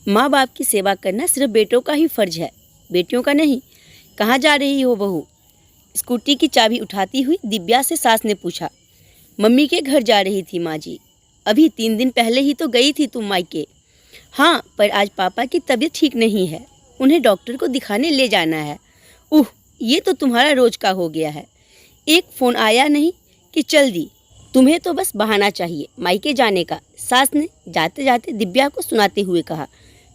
माँ बाप की सेवा करना सिर्फ बेटों का ही फर्ज है, बेटियों का नहीं। कहाँ जा रही हो बहू? स्कूटी की चाबी उठाती हुई दिव्या से सास ने पूछा। मम्मी के घर जा रही थी माँ जी। अभी 3 दिन पहले ही तो गई थी तुम मायके। हाँ, पर आज पापा की तबीयत ठीक नहीं है, उन्हें डॉक्टर को दिखाने ले जाना है। उह, ये तो तुम्हारा रोज का हो गया है। एक फ़ोन आया नहीं कि चल दी। तुम्हें तो बस बहाना चाहिए मायके जाने का, सास ने जाते जाते दिव्या को सुनाते हुए कहा।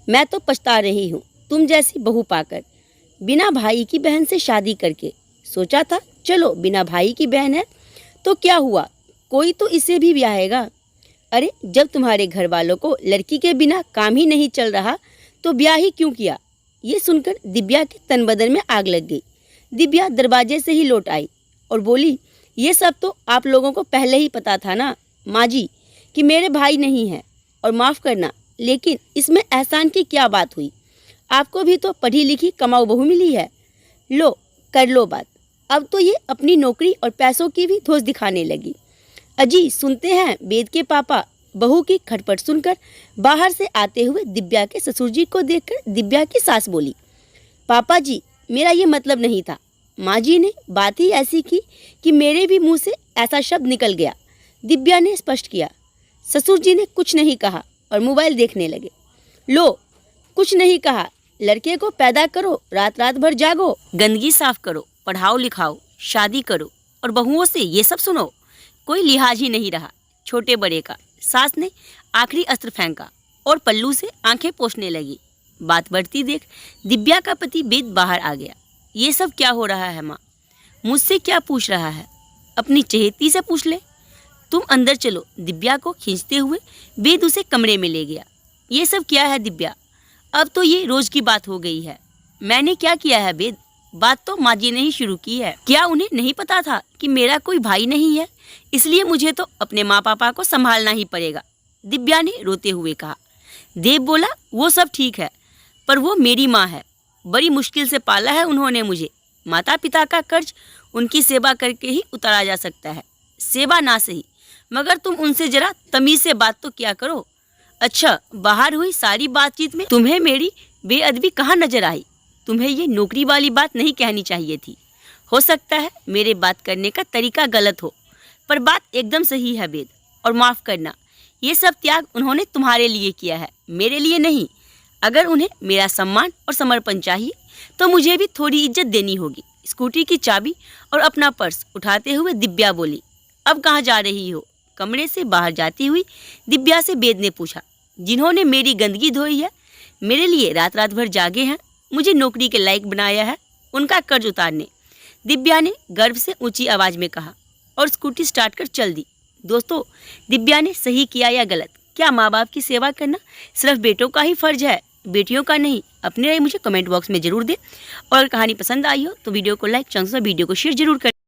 मैं तो पछता रही हूँ तुम जैसी बहू पाकर, बिना भाई की बहन से शादी करके। सोचा था चलो बिना भाई की बहन है तो क्या हुआ, कोई तो इसे भी ब्याहेगा। अरे जब तुम्हारे घर वालों को लड़की के बिना काम ही नहीं चल रहा तो ब्याह ही क्यों किया। ये सुनकर दिव्या के तन बदन में आग लग गई। दिव्या दरवाजे से ही लौट आई और बोली, ये सब तो आप लोगों को पहले ही पता था ना माँ जी कि मेरे भाई नहीं हैं। और माफ़ करना, लेकिन इसमें एहसान की क्या बात हुई? आपको भी तो पढ़ी लिखी कमाऊ बहू मिली है। लो कर लो बात। अब तो ये अपनी नौकरी और पैसों की भी धौंस दिखाने लगी। अजी सुनते हैं वेद के पापा। बहू की खटपट सुनकर बाहर से आते हुए दिव्या के ससुर जी को देखकर दिव्या की सास बोली, पापा जी मेरा ये मतलब नहीं था। माँ जी ने बात ही ऐसी की कि मेरे भी मुंह से ऐसा शब्द निकल गया। दिव्या ने स्पष्ट किया। ससुर जी ने कुछ नहीं कहा और मोबाइल देखने लगे। लो कुछ नहीं कहा, लड़के को पैदा करो, रात रात भर जागो, गंदगी साफ करो, पढ़ाओ लिखाओ, शादी करो और बहुओं से ये सब सुनो। कोई लिहाज ही नहीं रहा छोटे बड़े का। सास ने आखिरी अस्त्र फेंका और पल्लू से आंखें पोंछने लगी। बात बढ़ती देख दिव्या का पति वेद बाहर आ गया। ये सब क्या हो रहा है माँ? मुझसे क्या पूछ रहा है? अपनी चहेती से पूछ ले। तुम अंदर चलो। दिव्या को खींचते हुए वेद उसे कमरे में ले गया। ये सब क्या है दिव्या? अब तो ये रोज की बात हो गई है। मैंने क्या किया है वेद? बात तो माँ जी ने ही शुरू की है। क्या उन्हें नहीं पता था कि मेरा कोई भाई नहीं है, इसलिए मुझे तो अपने माँ पापा को संभालना ही पड़ेगा? दिव्या ने रोते हुए कहा। देव बोला, वो सब ठीक है, पर वो मेरी माँ है। बड़ी मुश्किल से पाला है उन्होंने मुझे। माता पिता का कर्ज उनकी सेवा करके ही उतारा जा सकता है। सेवा ना सही, मगर तुम उनसे जरा तमीज से बात तो क्या करो। अच्छा, बाहर हुई सारी बातचीत में तुम्हें मेरी बेअदबी कहाँ नजर आई? तुम्हें ये नौकरी वाली बात नहीं कहनी चाहिए थी। हो सकता है मेरे बात करने का तरीका गलत हो, पर बात एकदम सही है वेद। और माफ़ करना, ये सब त्याग उन्होंने तुम्हारे लिए किया है, मेरे लिए नहीं। अगर उन्हें मेरा सम्मान और समर्पण चाहिए तो मुझे भी थोड़ी इज्जत देनी होगी। स्कूटी की चाबी और अपना पर्स उठाते हुए दिव्या बोली, अब कहाँ जा रही हो? कमरे से बाहर जाती हुई दिव्या से वेद ने पूछा। जिन्होंने मेरी गंदगी धोई है, मेरे लिए रात रात भर जागे हैं, मुझे नौकरी के लायक बनाया है, उनका कर्ज उतारने। दिव्या ने गर्व से ऊंची आवाज में कहा और स्कूटी स्टार्ट कर चल दी। दोस्तों, दिव्या ने सही किया या गलत? क्या माँ बाप की सेवा करना सिर्फ बेटों का ही फर्ज है, बेटियों का नहीं? अपनी राय मुझे कमेंट बॉक्स में जरूर दें। और कहानी पसंद आई हो तो वीडियो को लाइक, चैनल वीडियो को शेयर जरूर करें।